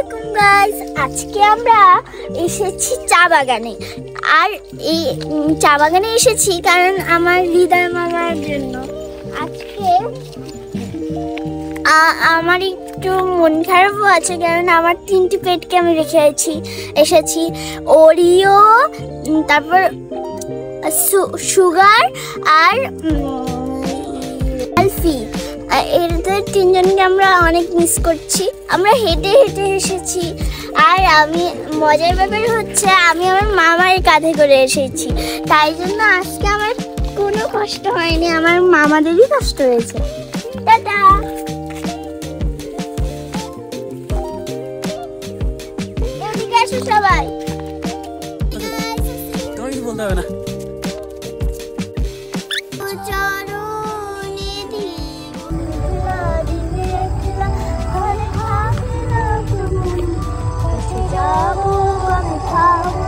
আলাইকুম গাইস, আজকে আমরা এসেছি চা বাগানে। আর এই চা বাগানে এসেছি কারণ আমার হৃদয় মামার জন্য। আজকে আমার একটু মন খারাপও আছে কারণ আমার 3টি পেটকে আমি রেখে এসেছি ওরিও, তারপর সুগার আর আলফি। এদের 3জনকে আমরা অনেক মিস করছি। আমরা হেঁটে হেঁটে এসেছি আর মজার ব্যাপার হচ্ছে আমি আমার মামার কাঁধে করে এসেছি, তাই জন্য আজকে আমার কোনো কষ্ট হয়নি, আমার মামাদেরই কষ্ট হয়েছে। টাটা। এদিকে আসো সবাই। তোমার কিছু বলতে হবে না। যাবো আমি খাবো